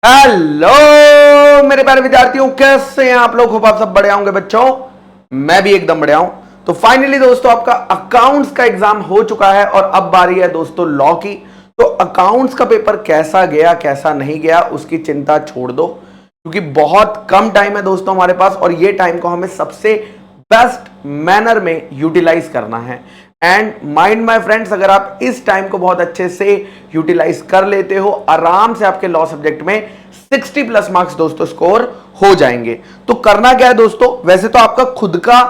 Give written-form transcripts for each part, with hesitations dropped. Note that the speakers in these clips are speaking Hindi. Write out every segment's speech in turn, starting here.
हेलो मेरे प्यारे विद्यार्थियों, कैसे हैं आप लोग। खूब आप सब बढ़िया होंगे बच्चों। मैं भी एकदम बढ़िया हूं। तो फाइनली दोस्तों आपका अकाउंट्स का एग्जाम हो चुका है और अब बारी है दोस्तों लॉ की। तो अकाउंट्स का पेपर कैसा गया कैसा नहीं गया उसकी चिंता छोड़ दो, क्योंकि बहुत कम टाइम है दोस्तों हमारे पास और ये टाइम को हमें सबसे बेस्ट मैनर में यूटिलाइज करना है। एंड माइंड माय फ्रेंड्स, अगर आप इस टाइम को बहुत अच्छे से यूटिलाइज कर लेते हो, आराम से आपके लॉ सब्जेक्ट में 60 प्लस मार्क्स दोस्तों स्कोर हो जाएंगे। तो करना क्या है दोस्तों, वैसे तो आपका खुद का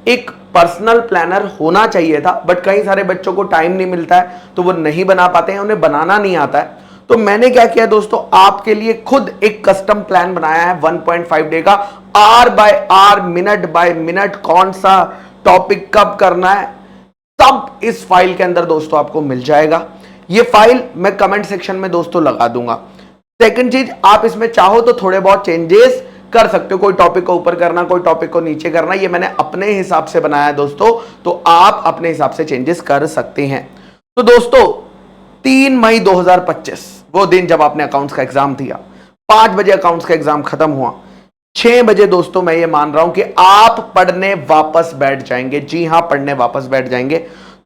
एक पर्सनल प्लानर होना चाहिए था, बट कई सारे बच्चों को टाइम नहीं मिलता है तो वो नहीं बना पाते हैं, उन्हें बनाना नहीं आता है। तो मैंने क्या किया दोस्तों, आपके लिए खुद एक कस्टम प्लान बनाया है 1.5 डे का। Hour by hour, minute by minute, कौन सा टॉपिक कब करना है, सब इस फाइल के अंदर दोस्तों आपको मिल जाएगा। ये फाइल मैं कमेंट सेक्शन में दोस्तों लगा दूंगा। सेकंड चीज, आप इसमें चाहो तो थोड़े बहुत चेंजेस कर सकते हो, कोई टॉपिक को ऊपर करना, कोई टॉपिक को नीचे करना, ये मैंने अपने हिसाब से बनाया है दोस्तों, तो आप अपने हिसाब से चेंजेस कर सकते हैं। तो दोस्तों 3 मई 2025 वो दिन जब आपने अकाउंट्स का एग्जाम दिया, 5 बजे अकाउंट्स का एग्जाम खत्म हुआ, 6 बजे दोस्तों मैं ये मान रहा हूं कि आप पढ़ने वापस बैठ जाएंगे। जी हां, पढ़ने वापस बैठ जाएंगे।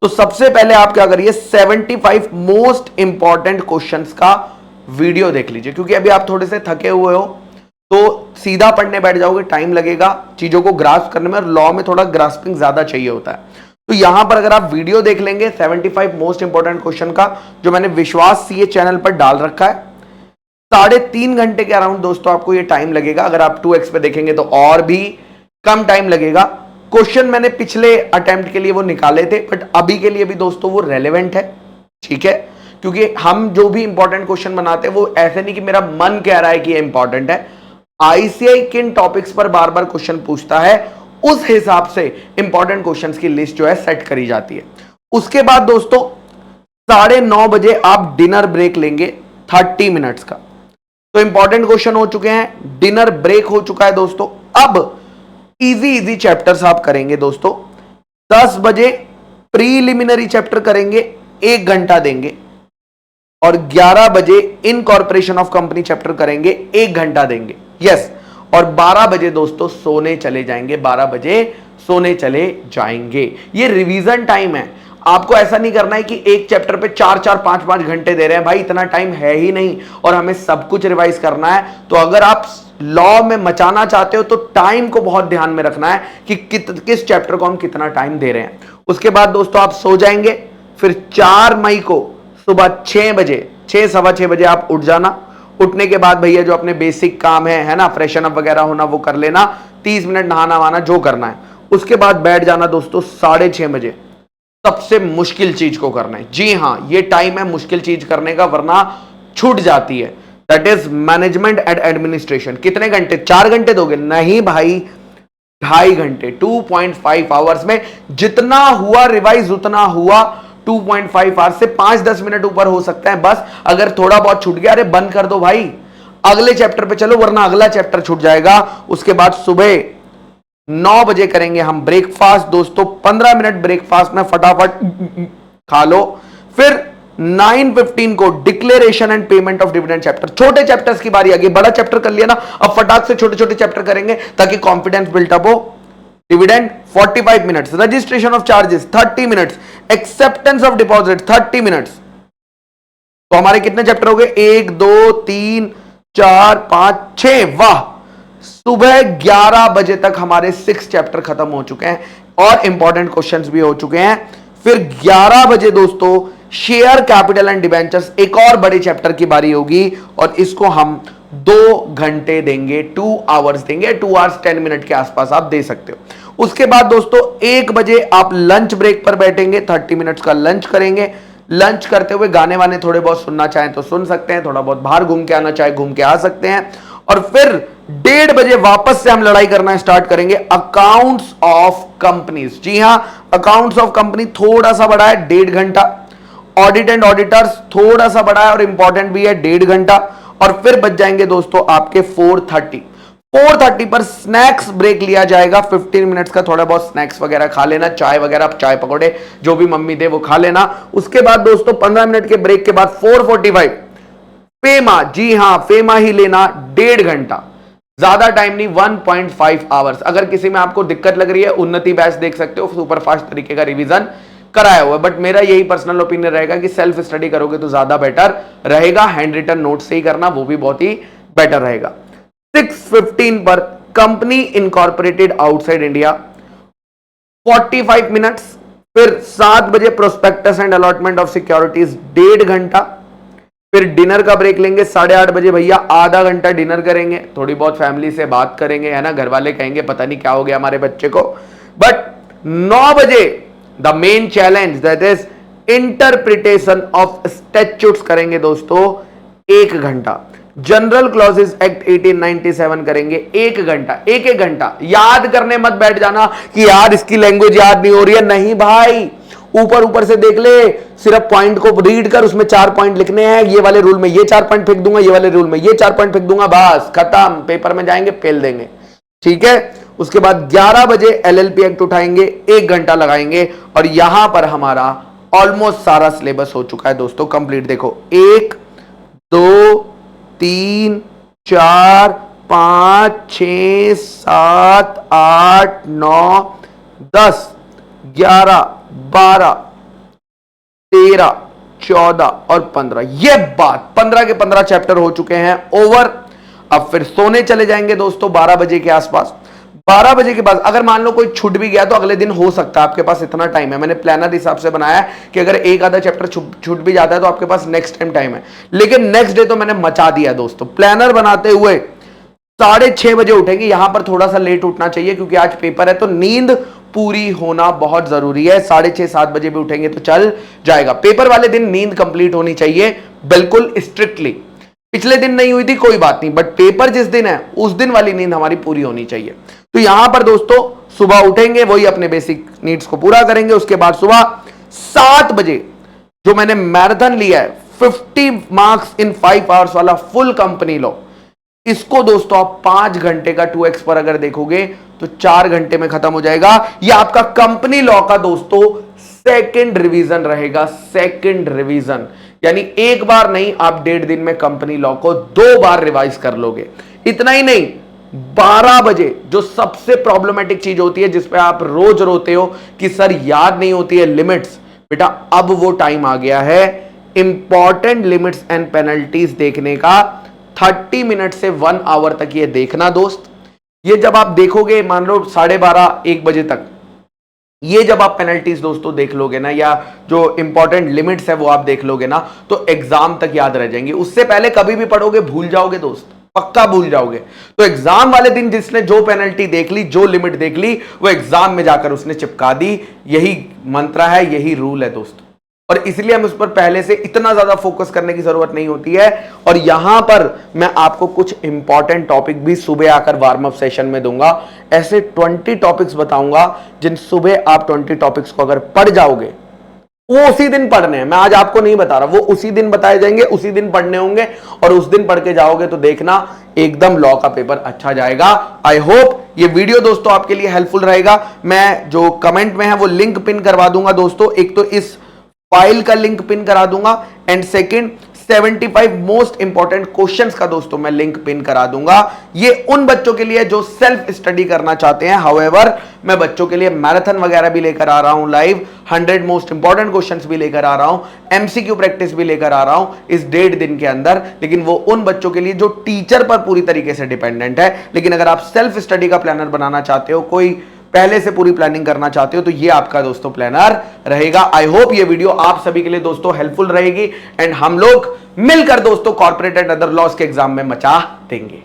तो सबसे पहले आप क्या करिए, 75 मोस्ट इंपॉर्टेंट क्वेश्चंस का वीडियो देख लीजिए, क्योंकि अभी आप थोड़े से थके हुए हो तो सीधा पढ़ने बैठ जाओगे, टाइम लगेगा चीजों को ग्रास्प करने में, और लॉ में थोड़ा ग्रास्पिंग ज्यादा चाहिए होता है। तो यहां पर अगर आप वीडियो देख लेंगे 75 मोस्ट इंपॉर्टेंट क्वेश्चन का, जो मैंने विश्वास सीए चैनल पर डाल रखा है, 3.5 घंटे के अराउंड दोस्तों आपको ये टाइम लगेगा। अगर आप 2x पे देखेंगे तो और भी कम टाइम लगेगा। क्वेश्चन मैंने पिछले अटेम्प्ट के लिए वो निकाले थे, बट अभी के लिए भी दोस्तों वो रेलेवेंट है, ठीक है, क्योंकि हम जो भी इंपॉर्टेंट क्वेश्चन बनाते हैं वो ऐसे नहीं कि मेरा मन कह रहा है कि ये इंपॉर्टेंट है। आईसीआई किन टॉपिक्स पर बार बार क्वेश्चन पूछता है, उस हिसाब से इंपॉर्टेंट क्वेश्चंस की लिस्ट जो है सेट करी जाती है। उसके बाद दोस्तों 9:30 बजे आप डिनर ब्रेक लेंगे 30 मिनट्स का। तो इंपॉर्टेंट क्वेश्चन हो चुके हैं, डिनर ब्रेक हो चुका है दोस्तों। अब इजी चैप्टर्स आप करेंगे दोस्तों। 10 बजे प्रीलिमिनरी चैप्टर करेंगे, 1 घंटा देंगे, और 11 बजे इनकॉर्पोरेशन ऑफ कंपनी चैप्टर करेंगे, 1 घंटा देंगे। यस, और 12 बजे दोस्तों सोने चले जाएंगे, 12 बजे सोने चले जाएंगे। ये रिवीजन टाइम है। आपको ऐसा नहीं करना है कि एक चैप्टर पे 4-4, 5-5 घंटे दे रहे हैं, भाई इतना टाइम है ही नहीं और हमें सब कुछ रिवाइज करना है। तो अगर आप लॉ में मचाना चाहते हो तो टाइम को बहुत ध्यान में रखना है कि किस चैप्टर को हम कितना टाइम दे रहे हैं। उसके बाद दोस्तों आप सो जाएंगे। फिर 4 मई को सुबह 6 बजे, 6 सवा 6 बजे आप उठ जाना। उठने के बाद भैया जो अपने बेसिक काम है ना, फ्रेशन अप वगैरह होना वो कर लेना, 30 मिनट नहाना वहाना जो करना है। उसके बाद बैठ जाना दोस्तों 6:30 बजे सबसे मुश्किल चीज को करना है। जी हां, ये टाइम है मुश्किल चीज करने का, वरना छूट जाती है। That is management and administration. कितने घंटे, 4 घंटे दोगे? नहीं भाई, 2.5 घंटे, 2.5 आवर्स में जितना हुआ रिवाइज उतना हुआ। 2.5 आवर्स से 5-10 मिनट ऊपर हो सकता है बस। अगर थोड़ा बहुत छूट गया, अरे बंद कर दो भाई, अगले चैप्टर पे चलो, वरना अगला चैप्टर छूट जाएगा। उसके बाद सुबह 9 बजे करेंगे हम ब्रेकफास्ट दोस्तों। 15 मिनट ब्रेकफास्ट में फटाफट खा लो। फिर 9:15 को declaration and payment of dividend chapter. छोटे चैप्टर्स की बारी आ गई, बड़ा चैप्टर कर लिया ना, अब फटाक से छोटे छोटे चैप्टर करेंगे ताकि कॉन्फिडेंस बिल्टअप हो। Dividend 45 minutes, registration of charges 30 minutes, acceptance of deposit 30 minutes. तो हमारे कितने चैप्टर हो गए? 1 2 3 4 5 6। वाह, सुबह 11 बजे तक हमारे 6 चैप्टर खत्म हो चुके हैं और इंपॉर्टेंट क्वेश्चंस भी हो चुके हैं। फिर 11 बजे दोस्तों शेयर कैपिटल एंड डिबेंचर्स, एक और बड़े चैप्टर की बारी होगी, और इसको हम 2 घंटे देंगे, 2 आवर्स देंगे, 2 आवर्स 10 मिनट के आसपास आप दे सकते हो। उसके बाद दोस्तों 1 बजे आप लंच ब्रेक पर बैठेंगे, 30 मिनट्स का लंच करेंगे। लंच करते हुए गाने वाने थोड़े बहुत सुनना चाहें तो सुन सकते हैं, थोड़ा बहुत बाहर घूम के आना चाहे घूम के आ सकते हैं। और फिर 1:30 बजे वापस से हम लड़ाई करना स्टार्ट करेंगे अकाउंट्स ऑफ कंपनीज। जी हां, अकाउंट्स ऑफ कंपनी थोड़ा सा बड़ा है, 1.5 घंटा। ऑडिट एंड ऑडिटर्स थोड़ा सा बड़ा है और इंपॉर्टेंट भी है, 1.5 घंटा। और फिर बच जाएंगे दोस्तों आपके 4:30 पर स्नैक्स ब्रेक लिया जाएगा, 15 मिनट्स का। थोड़ा बहुत स्नैक्स वगैरह खा लेना, चाय वगैरह, चाय पकौड़े जो भी मम्मी दे वो खा लेना। उसके बाद दोस्तों 15 मिनट के ब्रेक के बाद 4:45 फेमा, जी हां फेमा ही लेना, 1.5 घंटा, ज्यादा टाइम नहीं, 1.5 आवर्स। अगर किसी में आपको दिक्कत लग रही है, उन्नति बैच देख सकते हो, सुपर फास्ट तरीके का रिवीजन कराया हुआ है। बट मेरा यही पर्सनल ओपिनियन रहेगा कि सेल्फ स्टडी करोगे तो ज्यादा बेटर रहेगा, हैंड रिटन नोट से ही करना, वो भी बहुत ही बेटर रहेगा। 6:15 पर company incorporated outside India, 45 minutes. फिर 7 बजे prospectus and allotment of securities, 1.5 घंटा। फिर डिनर का ब्रेक लेंगे 8:30 बजे भैया, आधा घंटा डिनर करेंगे, थोड़ी बहुत फैमिली से बात करेंगे, है ना, घर वाले कहेंगे पता नहीं क्या हो गया हमारे बच्चे को। बट 9 बजे the main challenge, that is interpretation of statutes करेंगे दोस्तों, 1 घंटा। जनरल क्लॉजेस एक्ट 1897 करेंगे, 1 घंटा। 1 घंटा याद करने मत बैठ जाना कि यार इसकी लैंग्वेज याद नहीं हो रही है, नहीं भाई, ऊपर ऊपर से देख ले, सिर्फ पॉइंट को रीड कर, उसमें 4 पॉइंट लिखने हैं, ये वाले रूल में ये 4 पॉइंट फेंक दूंगा, ये वाले रूल में ये 4 पॉइंट फेंक दूंगा, बस खत्म, पेपर में जाएंगे फेल देंगे, ठीक है। उसके बाद 11 बजे एलएलपी एक्ट उठाएंगे, 1 घंटा लगाएंगे, और यहां पर हमारा ऑलमोस्ट सारा सिलेबस हो चुका है दोस्तों कंप्लीट। देखो 1 2 3 4 5 6 7 8 9 10 11 12 13 14 और 15, ये बात 15 के 15 चैप्टर हो चुके हैं, ओवर। अब फिर सोने चले जाएंगे दोस्तों 12 बजे के आसपास। 12 बजे के बाद अगर मान लो कोई छूट भी गया तो अगले दिन हो सकता है, आपके पास इतना टाइम है, मैंने प्लानर हिसाब से बनाया है कि अगर एक आधा चैप्टर छूट भी जाता है तो आपके पास नेक्स्ट टाइम है। लेकिन नेक्स्ट डे तो मैंने मचा दिया दोस्तों, प्लानर बनाते हुए 6:30 बजे उठेंगे। यहां पर थोड़ा सा लेट उठना चाहिए क्योंकि आज पेपर है, तो नींद पूरी होना बहुत जरूरी है। 6:30 7 बजे भी उठेंगे तो चल जाएगा। पेपर वाले दिन नींद कंप्लीट होनी चाहिए बिल्कुल स्ट्रिक्टली। पिछले दिन नहीं हुई थी कोई बात नहीं, बट पेपर जिस दिन है उस दिन वाली नींद हमारी पूरी होनी चाहिए। तो यहां पर दोस्तों सुबह उठेंगे, वही अपने बेसिक नीड्स को पूरा करेंगे। उसके बाद सुबह 7 बजे जो मैंने मैराथन लिया है 50 मार्क्स इन 5 आवर्स वाला फुल कंपनी लॉ, इसको दोस्तों आप 5 घंटे का 2x पर अगर देखोगे तो 4 घंटे में खत्म हो जाएगा। यह आपका कंपनी लॉ का दोस्तों सेकंड रिवीजन रहेगा, सेकंड रिवीजन, यानी एक बार नहीं, आप 1.5 दिन में कंपनी लॉ को 2 बार रिवाइज कर लोगे। इतना ही नहीं, 12 बजे जो सबसे प्रॉब्लमेटिक चीज होती है जिसपे आप रोज रोते हो कि सर याद नहीं होती है, लिमिट्स, बेटा अब वो टाइम आ गया है इंपॉर्टेंट लिमिट्स एंड पेनल्टीज देखने का। 30 मिनट से 1 आवर तक ये देखना दोस्त। ये जब आप देखोगे मान लो 12:30 1 बजे तक, ये जब आप पेनल्टीज दोस्तों देख लोगे ना, या जो इंपॉर्टेंट लिमिट्स है वो आप देख लोगे ना, तो एग्जाम तक याद रह जाएंगे। उससे पहले कभी भी पढ़ोगे भूल जाओगे दोस्त, पक्का भूल जाओगे। तो एग्जाम वाले दिन जिसने जो पेनल्टी देख ली, जो लिमिट देख ली, वो एग्जाम में जाकर उसने चिपका दी। यही मंत्र है, यही रूल है दोस्तों, और इसलिए हम उस पर पहले से इतना ज्यादा फोकस करने की जरूरत नहीं होती है। और यहां पर मैं आपको कुछ इंपॉर्टेंट टॉपिक भी सुबह आकर वार्म अप सेशन में दूंगा। ऐसे 20 टॉपिक्स बताऊंगा जिन सुबह आप 20 टॉपिक्स को अगर पढ़ जाओगे, वो उसी दिन पढ़ने हैं, मैं आज आपको नहीं बता रहा, वो उसी दिन बताए जाएंगे, उसी दिन पढ़ने होंगे, और उस दिन पढ़ के जाओगे तो देखना एकदम लॉ का पेपर अच्छा जाएगा। आई होप ये वीडियो दोस्तों आपके लिए हेल्पफुल रहेगा। मैं जो कमेंट में है वो लिंक पिन करवा दूंगा दोस्तों, एक तो इस फाइल का लिंक पिन करा दूंगा, and second 75 most important questions का दोस्तों मैं लिंक पिन करा दूंगा। ये उन बच्चों के लिए जो सेल्फ स्टडी करना चाहते हैं। हाउएवर मैं बच्चों के लिए मैराथन वगैरह भी लेकर आ रहा हूं लाइव, 100 मोस्ट इंपॉर्टेंट क्वेश्चंस भी लेकर आ रहा हूं, एमसीक्यू प्रैक्टिस भी लेकर आ रहा हूं इस 1.5 दिन के अंदर। लेकिन वो उन बच्चों के लिए जो टीचर पर पूरी तरीके से डिपेंडेंट है। लेकिन अगर आप सेल्फ स्टडी का प्लानर बनाना चाहते हो, कोई पहले से पूरी प्लानिंग करना चाहते हो, तो ये आपका दोस्तों प्लानर रहेगा। आई होप ये वीडियो आप सभी के लिए दोस्तों हेल्पफुल रहेगी, एंड हम लोग मिलकर दोस्तों कॉर्पोरेट एंड अदर लॉस के एग्जाम में मचा देंगे।